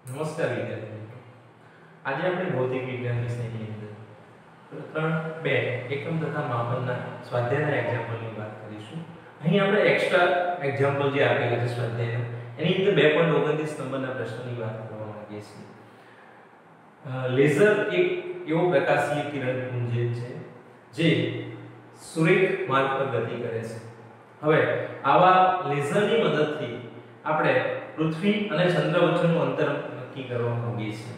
નમસ્કાર વિદ્યાર્થી મિત્રો, આજે આપણે ભૌતિક વિજ્ઞાન વિષયની અંદર પ્રકરણ 2 એકમ તથા માપનના સ્વાધ્યાયના એક્ઝામ્પલની વાત કરીશું. અહીં આપણે એક્સ્ટ્રા એક્ઝામ્પલ જે આપેલા છે સ્વાધ્યાયના, એની અંદર 2.29 નંબરના પ્રશ્નની વાત કરવા માંગીએ છીએ. લેઝર એક એવો પ્રકાશીય કિરણપુંજ છે જે સુરેખ માર્ગ પર ગતિ કરે છે. હવે આવા લેઝરની મદદથી આપણે પૃથ્વી અને ચંદ્ર વચ્ચેનું અંતર નક્કી કરવા માંગીએ છીએ.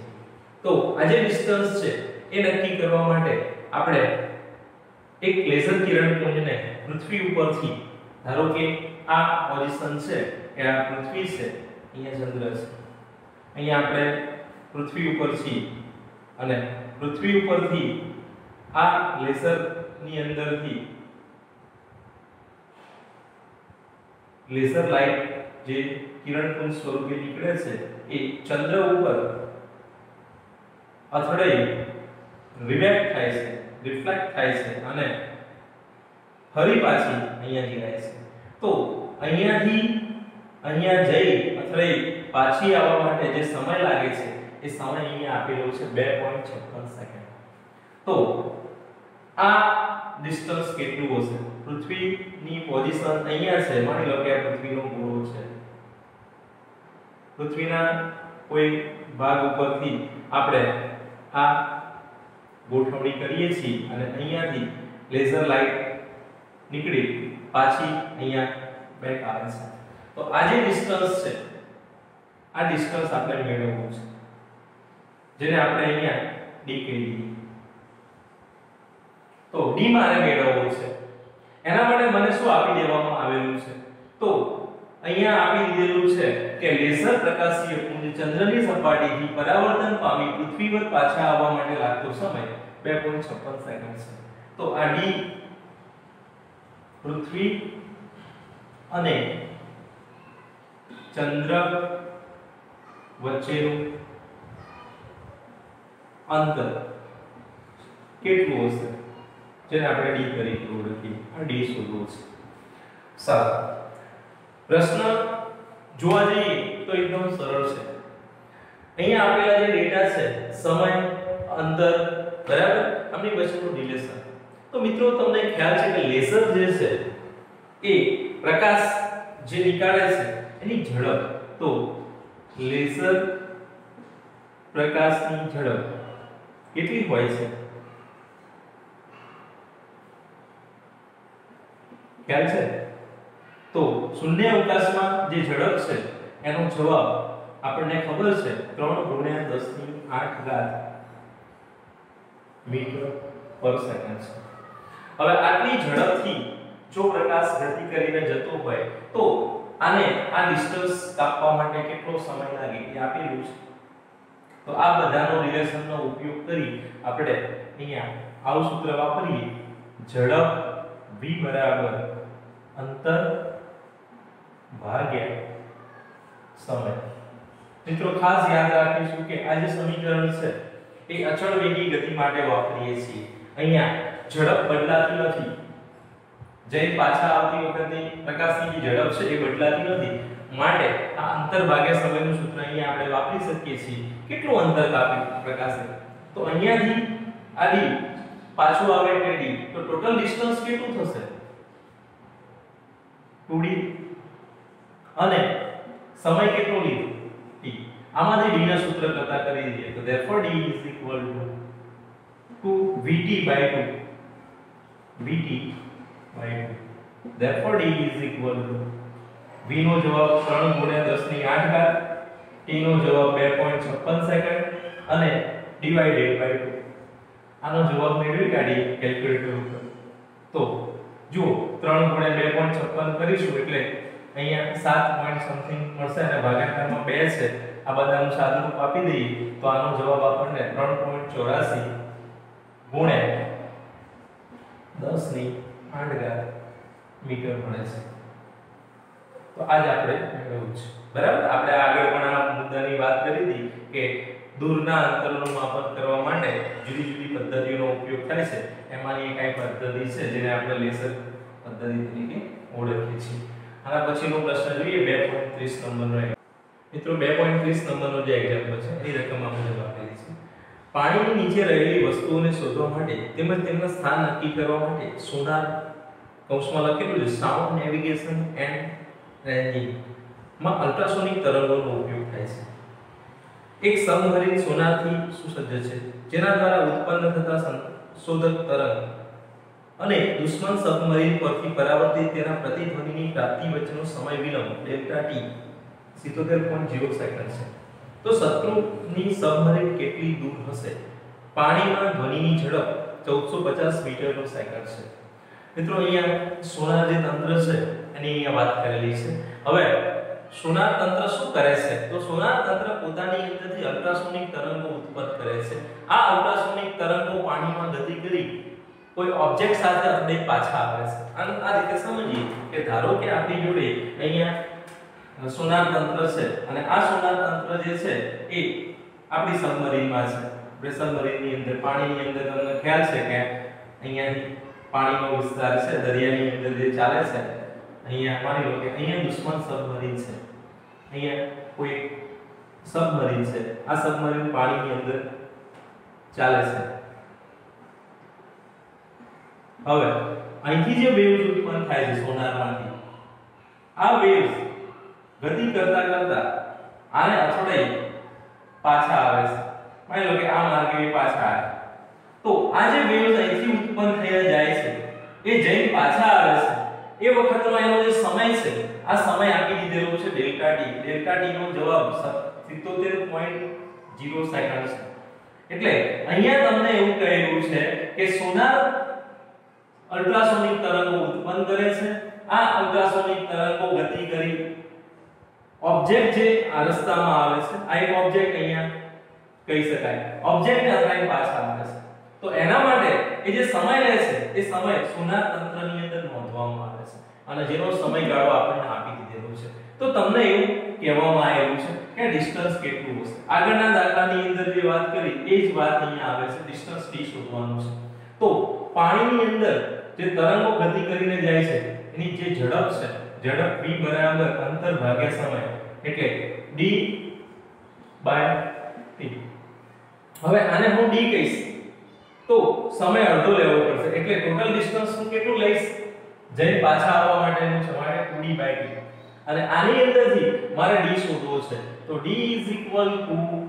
તો આ જે ડિસ્ટન્સ છે એ નક્કી કરવા માટે આપણે એક લેઝર કિરણપુંજને પૃથ્વી ઉપરથી, ધારો કે આ પોઝિશન છે કે આ પૃથ્વી છે, અહીંયા ચંદ્ર છે, અહીંયા આપણે પૃથ્વી ઉપરથી અને પૃથ્વી ઉપરથી આ લેઝરની અંદરથી લેઝર લાઇટ જે કિરણપુંજ સ્વરૂપે નીકળે છે એ ચંદ્ર ઉપર અથડાઈ રિફ્લેક્ટ થાય છે અને ફરી પાછી અહીંયા જીરાય છે. તો અહીંયાથી અહીંયા જઈ અથડાઈ પાછી આવવા માટે જે સમય લાગે છે એ સમય અહીંયા આપેલો છે 2.56 સેકન્ડ. તો આ ડિસ્ટન્સ કેટલું હશે? પૃથ્વીની પોઝિશન અહીંયા છે, માની લો કે આ પૃથ્વીનો ગોળો છે. પૃથ્વીના કોઈ ભાગ ઉપરથી આપણે આ ગોઠવણી કરીએ છીએ અને અહીંયાથી લેઝર લાઇટ નીકળી પાછી અહીંયા બેક આવે છે. તો આ જે ડિસ્ટન્સ છે, આ ડિસ્ટન્સ આપણે મેળવવું છે, જેને આપણે અહીંયા d કહી દઈએ. તો d મારે મેળવવું છે. એના માટે મને શું આપી દેવામાં આવેલું છે? તો અહીંયા આપી દીધેલું છે કે લેઝર પ્રકાશીય પુંજ ચંદ્રની સપાટીથી પરાવર્તન પામી પૃથ્વી પર પાછા આવવા માટે લાગતો સમય 2.56 સેકન્ડ છે. તો આ d પૃથ્વી અને ચંદ્ર વચ્ચેનું અંતર કેટલું હશે, જેને આપણે d તરીકે ઓળખીએ. આ d શોધવું છે. સારું, પ્રશ્ન જોવા જઈએ તો એકદમ સરળ છે. અહીંયા આપેલા જે ડેટા છે, સમય, અંતર, બરાબર, આમની વચ્ચેનું રિલેશન. તો મિત્રો તમને ખ્યાલ છે કે લેસર જે છે એ પ્રકાશ જે નીકાળે છે એની ઝડપ, તો લેસર પ્રકાશની ઝડપ કેટલી હોય છે? ખ્યાલ છે? તો શૂન્ય અવકાશમાં જે ઝડપ છે એનો જવાબ આપણને ખબર છે 3 × 10⁸ મીટર પર સેકન્ડ છે. હવે આટલી ઝડપથી જો પ્રકાશ ગતિ કરીને જતો હોય તો આને આ ડિસ્ટન્સ કાપવા માટે કેટલો સમય લાગે એ આપેલું છે. તો આ બધાનો રિલેશનનો ઉપયોગ કરી આપણે અહીંયા આવું સૂત્ર વાપરીએ, ઝડપ v બરાબર અંતર ભાગ્યા સમય. મિત્રો ખાસ યાદ રાખીશું કે આ જે સમીકરણ છે એ અચળ વેગી ગતિ માટે વાપરીએ છીએ. અહીંયા ઝડપ બદલાતી નથી, જઈ પાછા આવતી વખતે પ્રકાશની જે ઝડપ છે એ બદલાતી નથી, માટે આ અંતર ભાગ્યા સમયનું સૂત્ર અહીંયા આપણે વાપરી શકીએ છીએ. કેટલું અંતર કાપી પ્રકાશે? તો અહીંયાથી આ d પાછું આવે એટલે d, તો ટોટલ ડિસ્ટન્સ કેટલું થશે? 2d. અને સમય કેટલો લીધો? t. આમાંથી d ના સૂત્ર કરતા કરી દઈએ તો therefore d is equal to vt/2. vt/2. therefore d is equal to v નો જવાબ 3 × 10⁸, t નો જવાબ 2.56 સેકન્ડ અને ડિવાઇડેડ બાય 2. આનો જવાબ મેળવી કાઢીએ કેલ્ક્યુલેટર ઉપર. તો જુઓ 3 × 2.56 કરીશું એટલે અહીંયા 7 પોઈન્ટ સમથિંગ મળશે અને ભાગાકારમાં 2 છે. આ બધાનું સાદુરૂપ આપી દઈએ તો આનો જવાબ આપણને 3.84 ગુણ્યા 10⁸ મીટર મળે છે. તો આજ આપણે મેળવ્યું છે, બરાબર. આપણે આગળ પણ આ મુદ્દાની વાત કરી હતી કે દૂરના અંતરનું માપન કરવા માટે જુદી જુદી પદ્ધતિઓનો ઉપયોગ થાય છે. એમાંની એક પદ્ધતિ છે જેને આપણે લેસર પદ્ધતિ તરીકે ઓળખીએ છીએ. આના પછીનો પ્રશ્ન જોઈએ 2.30 નંબરનો. એ મિત્રો 2.30 નંબરનો જે એક્ઝામ્પલ છે એની રકમ આ મુજબ આપેલી છે. પાણીની નીચે રહેલી વસ્તુઓને શોધવા માટે તેમજ તેમના સ્થાન નક્કી કરવા માટે સોનાર કૌંસમાં લખેલું છે સાઉન્ડ નેવિગેશન એન્ડ રેન્જિંગ માં અલ્ટ્રાસોનિક તરંગોનો ઉપયોગ થાય છે. એક સબમરીન સોનારથી સુસજ્જ છે જેના દ્વારા ઉત્પન્ન થતા સંશોધક તરંગ અને દુશ્મન સબમરીન પરથી પરાવર્તિત તેના પ્રતિધ્વનિની પ્રાપ્તિ વચ્ચેનો સમય વિલંબ ડેલ્ટા ટી 77.0 સેકન્ડ છે. તો શત્રુની સબમરીન કેટલી દૂર હશે? પાણીમાં ધ્વનિની ઝડપ 1450 મીટર પર સેકન્ડ છે. મિત્રો અહીંયા સોનાર જે તંત્ર છે એની અહીંયા વાત કરેલી છે. હવે સોનાર તંત્ર શું કરે છે? તો સોનાર તંત્ર પોતાની અંદરથી અલ્ટ્રાસોનિક તરંગો ઉત્પન્ન કરે છે. આ અલ્ટ્રાસોનિક તરંગો પાણીમાં ગતિ કરી કોઈ ઓબ્જેક્ટ સાથે આપણે પાછા આવે છે. અને આ રીતે સમજીએ કે ધારો કે આપણી જોડે અહીંયા સોનાર તંત્ર છે અને આ સોનાર તંત્ર જે છે એ આપણી સબમરીનમાં છે. આપણે સબમરીનની અંદર પાણીની અંદર તમને ખ્યાલ છે કે અહીંયા પાણીનો વિસ્તાર છે, દરિયાની અંદર જે ચાલે છે. અહીંયા માની લો કે અહીંયા દુશ્મન સબમરીન છે, અહીંયા કોઈ સબમરીન છે. આ સબમરીન પાણીની અંદર ચાલે છે. હવે અહીંથી જે વેવ્સ ઉત્પન્ન થાય છે સોનારમાંથી, આ વેવ્સ ગતિ કરતા કરતા આને અથડાઈ પાછા આવે છે. માની લો કે આ માર્ગે પાછા આવે તો આ જે વેવ્સ અહીંથી ઉત્પન્ન થઈ જાય છે એ જઈને પાછા આવે છે એ વખતનો એનો જે સમય છે આ સમય આપી દીધેલો છે ડેલ્ટા ટી. ડેલ્ટા ટી નો જવાબ 77.0 સેકન્ડ છે. એટલે અહીંયા તમને એવું કહેલું છે કે સોનાર અલ્ટ્રાસોનિક તરંગો ઉત્પન્ન કરે છે. આ અલ્ટ્રાસોનિક તરંગો ગતિ કરી ઓબ્જેક્ટ જે આ રસ્તામાં આવે છે, આ એક ઓબ્જેક્ટ અહીંયા કહી શકાય, ઓબ્જેક્ટને અથડાઈને પાછા આવે છે. તો એના માટે એ જે સમય લે છે એ સમય સોનાર તંત્રની અંદર નોંધવામાં આવે છે અને જેનો સમયગાળો આપણને આપી દીધેલો છે. તો તમને એવું કહેવામાં આવેલું છે કે ડિસ્ટન્સ કેટલું હશે. આગળના દાખલાની અંદર જે વાત કરી એ જ વાત અહીંયા આવે છે, ડિસ્ટન્સ t શોધવાનું છે. તો પાણીની અંદર જે તરંગો ગતિ કરીને જાય છે એની જે ઝડપ છે, ઝડપ v બરાબર અંતર ભાગ્યા સમય એટલે d/t. હવે આને હું d કહીશ તો સમય અડધો લેવો પડશે એટલે ટોટલ ડિસ્ટન્સ હું કેટલું લઈશ? જઈને પાછા આવવા માટેનું છે મારે 2d/t અને આની અંદરથી મારે d શોધવો છે. તો d vt/2.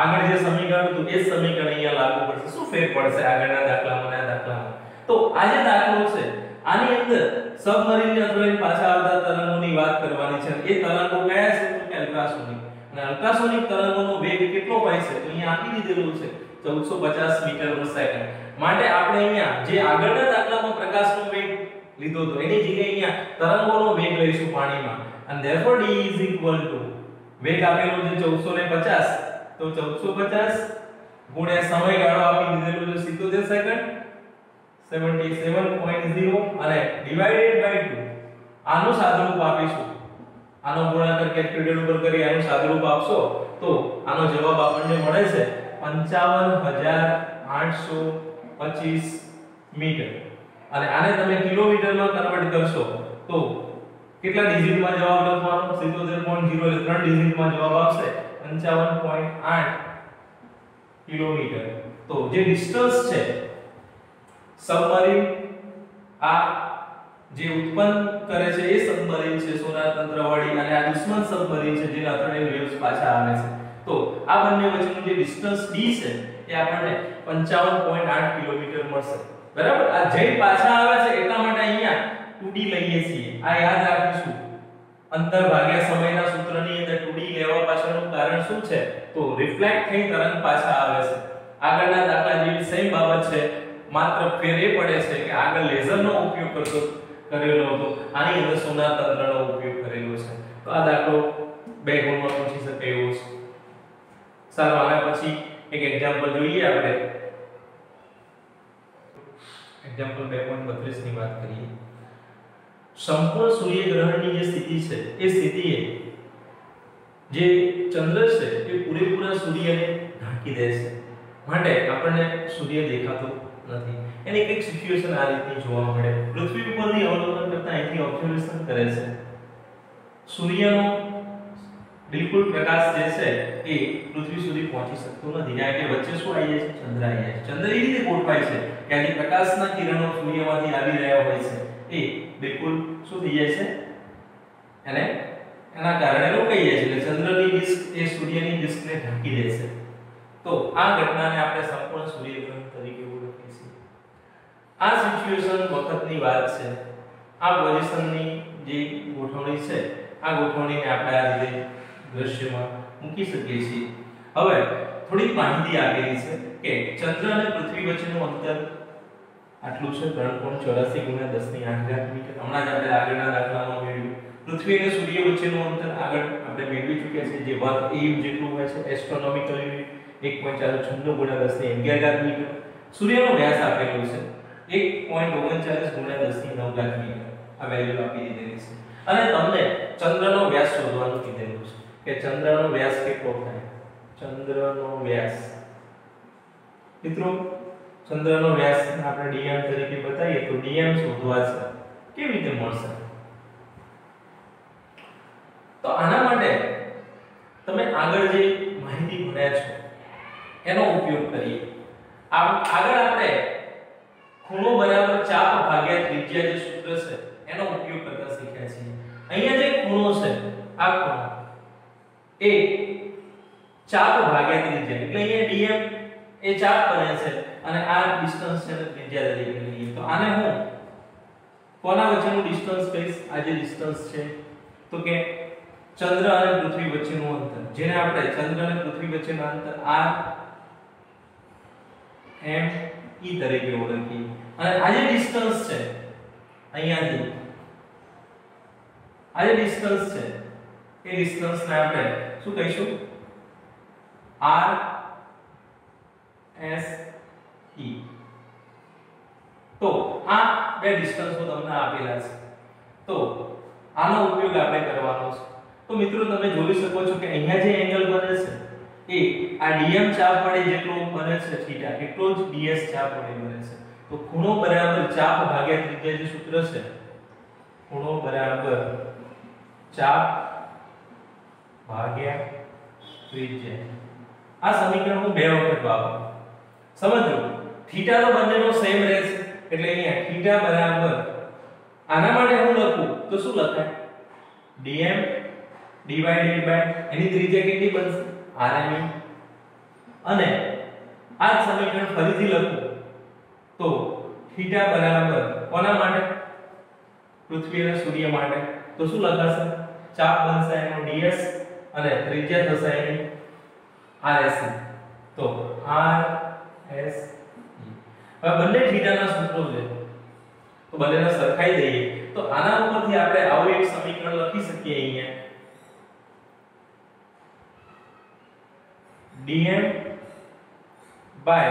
આગળ જે સમીકરણ હતું એ જ સમીકરણ અહીંયા લાગુ પડશે. શું ફેર પડશે આગળના દાખલામાં અને આ દાખલામાં? તો આ જે દાખલો છે આની અંદર સબમરીનને અથડાઈને પાછા આવતા તરંગોની વાત કરવાની છે. એ તરંગો કયા છે? તો કે અલ્ટ્રાસોનિક. અને અલ્ટ્રાસોનિક તરંગોનો વેગ કેટલો હોય છે? તો અહીંયા આપી દીધેલું છે 1450 મીટર પર સેકન્ડ. માટે આપણે અહીંયા જે આગળના દાખલામાં પ્રકાશનો વેગ લીધો હતો એની જગ્યાએ અહીંયા તરંગોનો વેગ લઈશું પાણીમાં. અને therefore d વેગ આપેલો છે 1450 તો 1450 ગુણ્યા સમયગાળો આપી દીધેલો છે 77 સેકન્ડ 77.0 અને ડિવાઇડેડ બાય 2 આનું સાદુરૂપ આપીશું. આનો ગુણાકાર કેલ્ક્યુલેટર ઉપર કરી આનું સાદુરૂપ આપશો તો આનો જવાબ આપણને મળે છે 55825 મીટર. અને આને તમે કિલોમીટરમાં કન્વર્ટ કરશો તો કેટલા ડિજિટમાં જવાબ લખવાનો? 77.0 એટલે 3 ડિજિટમાં જવાબ આવશે 55.8 કિલોમીટર. તો જે ડિસ્ટન્સ છે સબમરીન આ જે ઉત્પન્ન કરે છે એ સબમરીન છે સોનાર તંત્રવાળી અને આ દુશ્મન સબમરીન છે જેના અથડાઈને વેવ્સ પાછા આવે છે. તો આ બંને વચ્ચેનું જે ડિસ્ટન્સ d છે એ આપણને 55.8 કિલોમીટર મળશે. બરાબર? આ જઈ પાછા આવે છે એટલા માટે અહીંયા 2d લઈએ છીએ. આ યાદ રાખીશું. અંતર ભાગ્યા સમયના સૂત્રની અંદર 2d લેવા પાછળનું કારણ શું છે? તો રિફ્લેક્ટ થઈ તરંગ પાછા આવે છે. આગળના દાખલા જેવી સેમ બાબત છે, માત્ર ફેર એ પડે છે કે આગળ લેઝરનો ઉપયોગ કરેલો હતો, આની અંદર સોનાર તંત્રનો ઉપયોગ કરેલો છે. તો આ દાખલો 2 ગુણમાં પૂછી શકાય એવો છે. સારું, આના પછી એક એક્ઝામ્પલ જોઈએ આપણે. એક્ઝામ્પલ 2.32 ની વાત કરીએ. સંપૂર્ણ સૂર્યગ્રહણની જે સ્થિતિ છે એ સ્થિતિએ જે ચંદ્ર છે એ પૂરેપૂરા સૂર્યને ઢાંકી દે છે, માટે આપણને સૂર્ય દેખાતો નથી. એની એક સિચ્યુએશન આ રીતની જોવા મળે. પૃથ્વી ઉપરની અવલોકન કરતા અહીંથી ઓબ્ઝર્વેશન કરે છે સૂર્યનો બિલકુલ પ્રકાશ જે છે એ પૃથ્વી સુધી પહોંચી શકતો નથી, કારણ કે વચ્ચે શું આવી જાય છે? ચંદ્ર આવી જાય છે. ચંદ્ર એ રીતે ગોઠવાય છે કે આ જે પ્રકાશના કિરણો સૂર્યમાંથી આવી રહ્યા હોય છે એ બિલકુલ શું થઈ જાય છે? એને એના કારણે રોકાઈ જાય છે, એટલે ચંદ્રની ડિસ્ક એ સૂર્યની ડિસ્કને ઢાંકી દે છે. તો આ ઘટનાને આપણે સંપૂર્ણ સૂર્યગ્રહણ તરીકે ઓળખીએ છીએ. આ સિચ્યુએશન વખતની વાત છે. આ પોઝિશનની જે ગોઠવણી છે, આ ગોઠવણીને આપણે આ રીતે દ્રશ્યમાં મૂકી શકીએ છીએ. હવે થોડીક માહિતી આપેલી છે કે ચંદ્ર અને પૃથ્વી વચ્ચેનું અંતર આટલું છે 3.84 × 10⁸ મીટર. હમણાં જ આપણે આગળના દાખલામાં મેળવ્યું. પૃથ્વી અને સૂર્ય વચ્ચેનું અંતર આગળ આપણે મેળવી ચૂક્યા છે, જે 1 AU જેટલું હોય છે. Astronomical unit 1.496 × 10⁻⁹ metre. સૂર્યનો વ્યાસ આપેલો છે 1.39 × 10⁹ મીટર. આ વેલ્યુ આપી દીધેલી છે. અને તમને ચંદ્રનો વ્યાસ શોધવાનું કીધેલું છે કે ચંદ્રનો વ્યાસ કેટલો થાય. ચંદ્રનો વ્યાસ, મિત્રો ચંદ્રનો વ્યાસ આપણે dm તરીકે બતાવીએ તો dm શોધવા છે. કેવી રીતે મળશે? તો આના માટે તમે આગળ જે માહિતી ભણ્યા છો એનો ઉપયોગ કરીએ. આગળ આપણે ખૂણો બરાબર ચાપ ભાગ્યા ત્રિજ્યા જે સૂત્ર છે એનો ઉપયોગ કરતા શીખ્યા છીએ. અહીંયા જે ખૂણો છે, આ ખૂણો એ ચાપ ભાગ્યા ત્રિજ્યા, એટલે અહીંયા dm એ ચાપ બને છે અને આ ડિસ્ટન્સ છે ત્રિજ્યા તરીકે લઈએ. તો આને હું કોના વચ્ચેનું ડિસ્ટન્સ કહીશ? આ જે ડિસ્ટન્સ છે તો કે ચંદ્ર અને પૃથ્વી વચ્ચેનું અંતર, જેને આપણે ચંદ્ર અને પૃથ્વી વચ્ચેનું અંતર r m e તરીકે ઓળખીએ. અને આ જે ડિસ્ટન્સ છે અહીંયાથી, આ જે ડિસ્ટન્સ છે એ ડિસ્ટન્સને આપણે શું કહીશું? r s e. તો આ બે ડિસ્ટન્સો તમને આપેલા છે, તો આનો ઉપયોગ આપણે કરવાનો છે. તો મિત્રો તમે જોઈ શકો છો કે અહીંયા જે એંગલ બને છે એ આ dm ચાપ વડે જેટલો બને છે થીટા, એટલો જ ds ચાપ વડે બને છે. તો ખૂણો બરાબર ચાપ ભાગ્યા ત્રિજ્યા જે સૂત્ર છે, ખૂણો બરાબર ચાપ ભાગ્યા ત્રિજ્યા. આ સમીકરણ હું બે વખત વાપરું. સમજો થીટા તો બંનેનો સેમ રહેશે, એટલે અહીંયા થીટા બરાબર આના માટે હું લખું તો શું લખાય? dm ડિવાઇડેડ બાય એની ત્રિજ્યા કેટલી બનશે? rme. અને આ સમીકરણ ફરીથી લખું તો થીટા બરાબર કોના માટે? પૃથ્વી અને સૂર્ય માટે. તો શું લખાશે? ચાપ બનશે એનો ds અને ત્રિજ્યા થશે એની rse. તો rse. હવે બંને થીટાના સૂત્રો છે તો બંનેને સરખાઈ દઈએ. તો આના ઉપરથી આપણે આવું એક સમીકરણ લખી શકીએ અહીંયા. dm by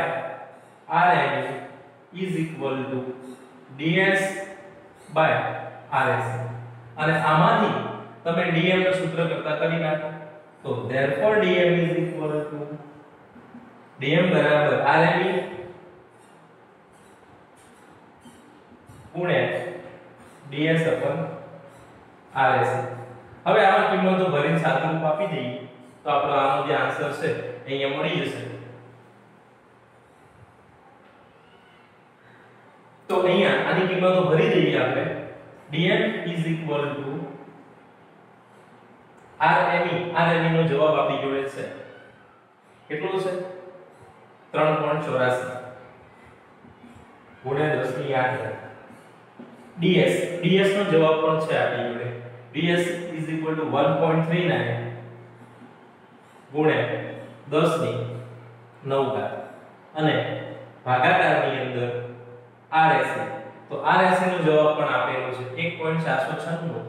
rme is equal to ds by rse. અને આમાંથી તમે dm નું સૂત્ર કરતા કરી નાખો તો therefore dm is equal to dm બરાબર rme ગુણ્યા ds upon rse. હવે આમાં કિંમતો ભરીને સાદુરૂપ આપી દઈએ તો આપણો આનો જે આન્સર છે અહીંયા મળી જશે. તો અહીંયા આની કિંમતો ભરી દઈએ આપણે. dm is equal to rme નો જવાબ આપણી જોડે છે. કેટલો છે? 3.84 ગુણ્યા 10⁸. ds નો જવાબ પણ છે આપણી જોડે. ds is equal to 1.39 ગુણ્યા 10⁹ અને ભાગાકારની અંદર rse. તો rse નો જવાબ પણ આપેલો છે 1.496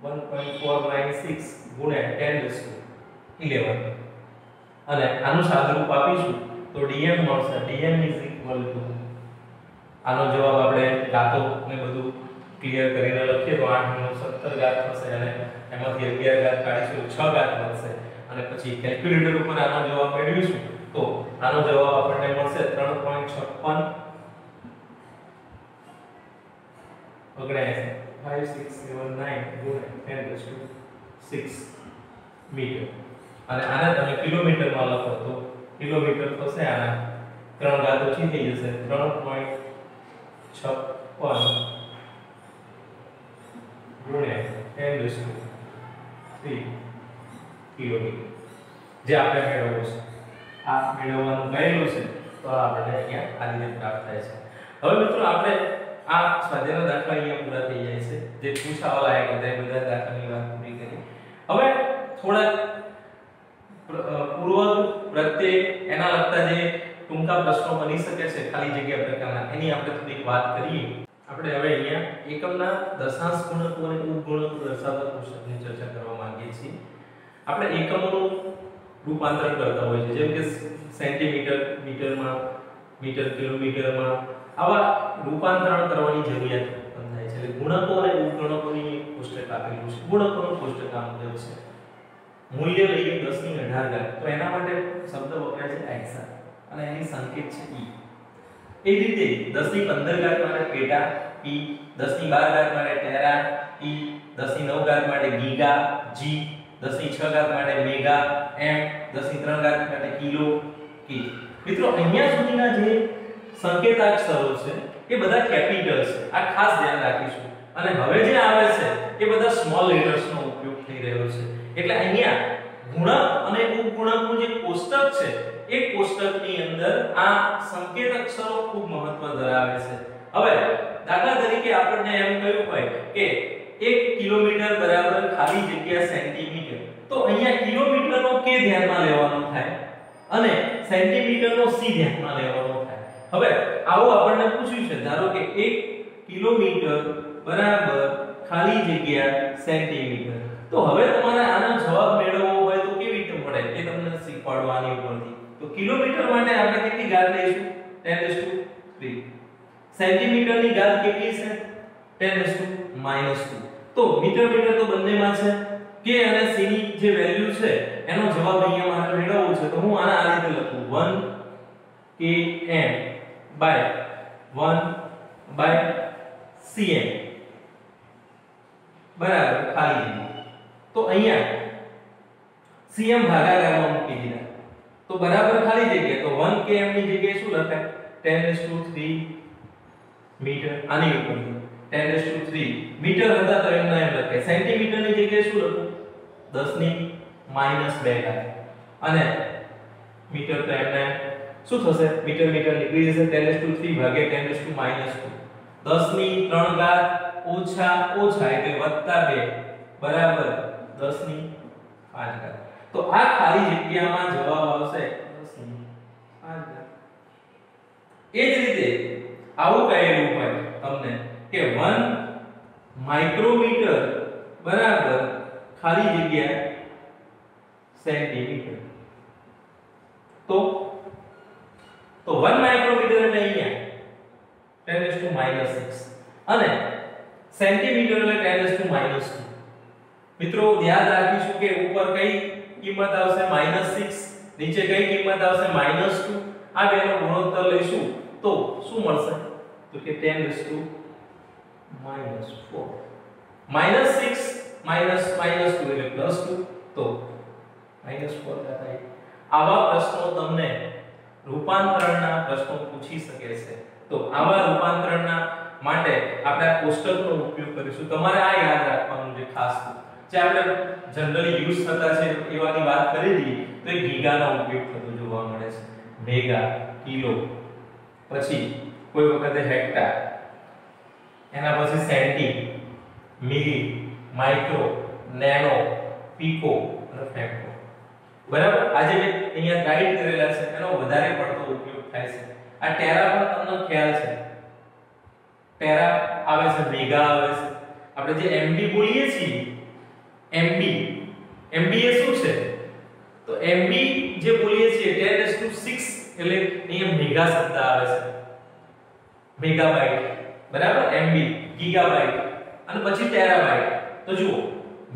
1.496 ગુણ્યા 10⁻11 અને આનું સાદુરૂપ આપીશું તો dm મળશે. dm is equal to આનો જવાબ આપણે ગાતો ને બધું ક્લિયર કરીને લખીએ તો 8 × 17 થશે અને એમાંથી 11 કાઢીશું 6 વધશે અને પછી કેલ્ક્યુલેટર ઉપર આનો જવાબ મેળવીશું તો આનો જવાબ આપણને મળશે 3.56 59 5679 ગુણ્યા 10⁻11 મીટર અને આને તમે કિલોમીટરમાં લખો તો કિલોમીટર થશે આના 3 ઘાત ઓછી થઈ જશે 3.56 ગુણ્યા 10³ કિલોમીટર જે આપણે મેળવવું છે આ મેળવવાનું કહેલું છે તો આપણે અહીંયા આ રીતે પ્રાપ્ત થાય છે હવે મિત્રો આપણે આ સ્વાધ્યાયનો દાખલા અહીંયા પૂરા થઈ જાય છે જે પૂછાવા લાયક હતા એ બધા દાખલાની વાત પૂરી કરી હવે થોડા પૂર્વ પ્રત્યે એના લગતા જે ટૂંકા પ્રશ્નો બની શકે છે ખાલી જગ્યા પ્રકારના એની આપણે થોડીક વાત કરીએ આપણે હવે અહીંયા એકમના દશાંશ ગુણકો અને ઉપગુણકો દર્શાવતા કોષ્ટકની ચર્ચા કરવા માંગીએ છીએ આપણે એકમોનું રૂપાંતરણ કરતા હોય છે જેમ કે સેન્ટીમીટર મીટરમાં મીટર કિલોમીટરમાં આવા રૂપાંતરણ કરવાની જરૂરિયાત ઉત્પન્ન થાય છે એટલે ગુણકો અને ઉપગુણકોની કોષ્ટક આપેલું છે ગુણકોનું કોષ્ટક આ મુજબ છે મૂલ્ય લઈએ 10⁸ તો એના માટે શબ્દ વપરાય છે એક્સા અને એની સંકેત છે e એ રીતે 10⁻15 માટે પેટા p 10⁻12 માટે ટેરા t 10⁹ માટે ગીગા g 10⁶ માટે મેગા m 10⁻³ માટે કિલો કે મિત્રો અહીંયા સુધીના જે સંકેતાક્ષરો છે એ બધા કેપિટલ છે આ ખાસ ધ્યાન રાખીશું અને હવે જે આવે છે એ બધા સ્મોલ લેટર્સનો ઉપયોગ થઈ રહ્યો છે એટલે અહીંયા ગુણક અને ઉપગુણકનું જે કોષ્ટક છે એ કોષ્ટકની અંદર આ સંકેતાક્ષરો ખૂબ મહત્વ ધરાવે છે હવે દાખલા તરીકે આપણને એમ કહ્યું હોય કે 1 કિલોમીટર બરાબર ખાલી જગ્યા સેન્ટીમીટર તો અહીંયા કિલોમીટરનો કે ધ્યાનમાં લેવાનો થાય અને સેન્ટીમીટરનો સી ધ્યાનમાં લેવાનો થાય હવે આવું આપણને પૂછ્યું છે ધારો કે 1 કિલોમીટર બરાબર ખાલી જગ્યા સેન્ટીમીટર તો હવે તમારે આનો જવાબ મેળવવો હોય તો કેવી રીતે મળે એ તમને શીખવાડવાની ઉપરથી તો કિલોમીટર માટે આપણે કેટલી ઘાત લઈશું 10⁻³ સેન્ટીમીટરની ઘાત કેટલી છે 10⁻². તો મીટર તો બંનેમાં છે કે અને c ની જે વેલ્યુ છે એનો જવાબ અહીંયા મારે મેળવવો છે તો હું આને આ રીતે લખું 1 km/1/cm બરાબર ખાલી જગ્યા તો અહીંયા cm ભાગાકારમાં મૂકી દીધા તો બરાબર ખાલી જગ્યા તો 1 km ની જગ્યાએ શું લખાય 10⁻³ મીટર આની ઉપર 10⁻³ મીટર હતા તો એમ લખાય સેન્ટીમીટર ની જગ્યાએ શું લખું 10⁻². અને મીટર તો એમને શું થશે મીટર નીકળી જશે 10⁻³ ભાગ્યા 10⁻³ 10⁻³ એટલે +2 બરાબર 10⁵. તો આ ખાલી જગ્યામાં જવાબ આવશે 10⁵. એ જ રીતે આવું કહેલું હોય તમને કે 1 માઇક્રોમીટર બરાબર ખાલી જગ્યા સેન્ટીમીટર તો 1 માઇક્રોમીટર એટલે અહીંયા 10⁻⁻6 અને સેન્ટીમીટર એટલે 10⁻². મિત્રો યાદ રાખીશું કે ઉપર કઈ કિંમત આવશે -6 નીચે કઈ કિંમત આવશે -2 આ બેનો ગુણોત્તર લઈશું તો શું મળશે તો કે 10⁻⁻4 -6 એટલે +2 તો -4 થાય. આવા પ્રશ્નો તમને રૂપાંતરણના પ્રશ્નો પૂછી શકે છે તો આવા રૂપાંતરણના માટે આપણે આ કોષ્ટકનો ઉપયોગ કરીશું તમારે આ યાદ રાખવાનું છે ખાસ જે આપણે જનરલી યુઝ થતા છે એવાની વાત કરી દઈએ તો એ ગીગાનો ઉપયોગ થતો જોવા મળે છે મેગા કિલો પછી કોઈ વખતે હેક્ટર એના પછી સેન્ટી મિલી માઇક્રો નેનો પીકો અને ફેમ્ટો બરાબર આજે મેં અહીંયા ગાઈડ કરેલા છે એનો વધારે પડતો ઉપયોગ થાય છે આ ટેરા પણ તમને ખ્યાલ છે ટેરા આવે છે મેગા આવે છે આપણે જે એમબી બોલીએ છીએ એમબી એ શું છે તો એમબી જે બોલીએ છીએ 10⁻6 એટલે અહીંયા મેગા શબ્દ આવે છે મેગાબાઇટ બરાબર એમબી ગીગાબાઇટ અને પછી ટેરાબાઇટ તો જુઓ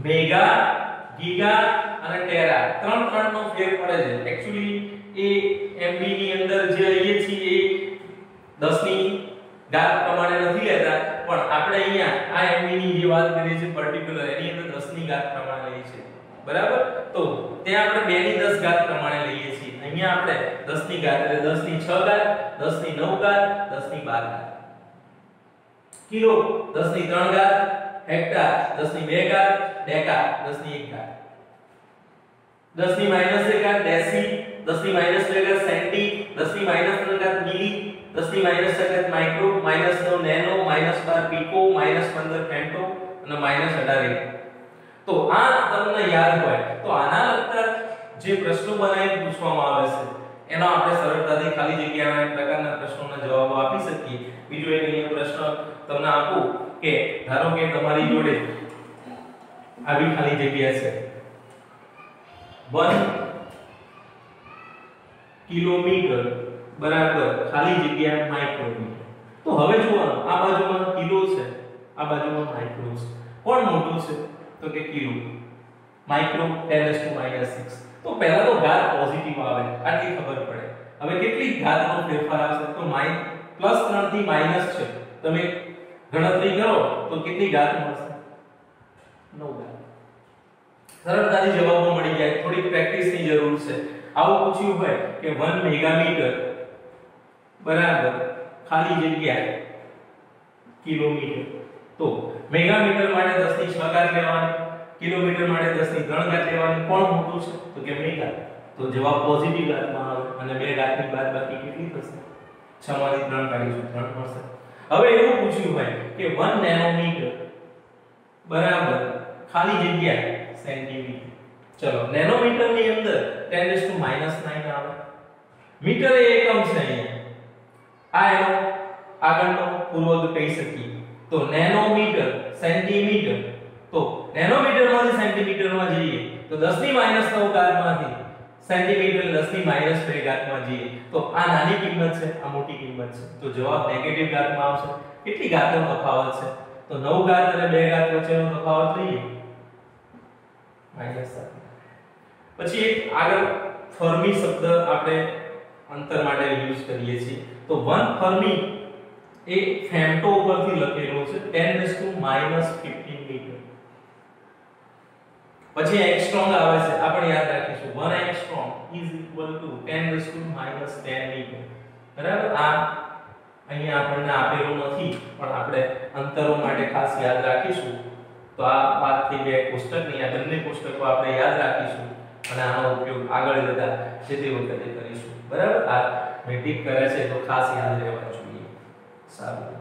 મેગા ગીગા અને ટેરા ત્રણ નો ફેર પડે છે એક્ચ્યુઅલી એ એમબી ની અંદર જે લઈએ છીએ એ 10 ની ઘાત પ્રમાણે નથી લેતા પણ આપણે અહીંયા આ એમબી ની જે વાત કરીએ છીએ પર્ટિક્યુલર એની અંદર 10 ની ની ઘાત પ્રમાણે લઈએ છીએ બરાબર તો ત્યાં આપણે 2 ની 10 ઘાત પ્રમાણે લઈએ છીએ અહીંયા આપણે 10 ની ઘાત એટલે 10 ની 6 ઘાત 10 ની 9 ઘાત 10 ની 12 ઘાત કિલો 10 ની 3 ઘાત હેક્ટર 10 ની 2 ઘાત ડેકા 10 ની 1 ઘાત 10 ની -1 ઘાત ડેસી 10 ની -2 ઘાત સેન્ટી 10 ની -3 ઘાત મિલી 10 ની -4 ઘાત માઇક્રો -9 નેનો -12 પીકો -15 ફેમ્ટો અને -18 તો આ તમને યાદ હોય તો આના લગતા જે પ્રશ્નો બનાવીને પૂછવામાં આવે છે એનો આપણે સરળતાથી ખાલી જગ્યાના પ્રકારના પ્રશ્નોના જવાબો આપી શકીએ બીજો એક અહીંયા પ્રશ્ન તમને આપું કે ધારો કે તમારી જોડે આવી ખાલી જગ્યા છે 1 કિલોમીટર બરાબર ખાલી જગ્યા માઇક્રોમીટર તો હવે જોવાનું આ બાજુમાં કિલો છે આ બાજુમાં માઇક્રો છે કોણ મોટું છે તો કે કિલો માઇક્રો 10⁻⁶ તો પહેલા તો ઘાત પોઝિટિવ આવે આટલી ખબર પડે હવે કેટલી ઘાતનો ફેરફાર આવશે તો +3 થી માઈનસ છે તમે ગણતરી કરો તો કેટલી ઘાત મળશે 9 ઘાત સરળતાથી જવાબો મળી જાય થોડી પ્રેક્ટિસની જરૂર છે આવું પૂછ્યું હોય કે 1 મેગામીટર બરાબર ખાલી જગ્યા કિલોમીટર તો મેગામીટર માટે 10 ની 6 ઘાત લેવાની કિલોમીટર માટે 10 ની 3 ઘાત લેવાની કોણ મોટું છે તો કે મેગા તો જવાબ પોઝિટિવ ઘાતમાં આવે અને 2 ઘાતની બાદબાકી કેટલી થશે 6 માંથી 3 કાઢીશું 3 મળશે હવે એવું પૂછ્યું હોય કે 1 નેનોમીટર બરાબર ખાલી જગ્યા સેન્ટીમીટર ચલો નેનોમીટર ની અંદર 10⁻⁹ આવે મીટર એ એકમ છે અહીંયા આ એનો આગળનો પૂર્વક કહી શકીએ તો નેનોમીટર સેન્ટીમીટર તો નેનોમીટરમાંથી સેન્ટીમીટરમાં જઈએ તો 10 ની -9 ઘાતમાંથી સેન્ટીમીટર 10 ની -2 ઘાતમાં જઈએ તો આ નાની કિંમત છે આ મોટી કિંમત છે તો જવાબ નેગેટિવ ઘાતમાં આવશે કેટલી ઘાતનો તફાવત છે તો 9 ઘાત અને 2 ઘાત વચ્ચેનો તફાવત લઈએ -7 પછી એક આગળ ફર્મી શબ્દ આપણે અંતર માટે યુઝ કરીએ છીએ તો 1 ફર્મી એ ફેમ્ટો ઉપરથી લખેલો છે 10⁻15 મીટર પછી એંગસ્ટ્રોમ આવે છે આપણે યાદ રાખીશું 1 એંગસ્ટ્રોમ = 10⁻10 મીટર બરાબર આ અહીંયા આપણને આપેલું નથી પણ આપણે અંતરો માટે ખાસ યાદ રાખીશું તો આ વાત થઈ ગઈ કોષ્ટકની આ બંને કોષ્ટકો આપણે યાદ રાખીશું અને આનો ઉપયોગ આગળ જતા જે તે વખતે કરીશું બરાબર આ મેટ્રિક કરે છે તો ખાસ યાદ રહેવા જોઈએ સારું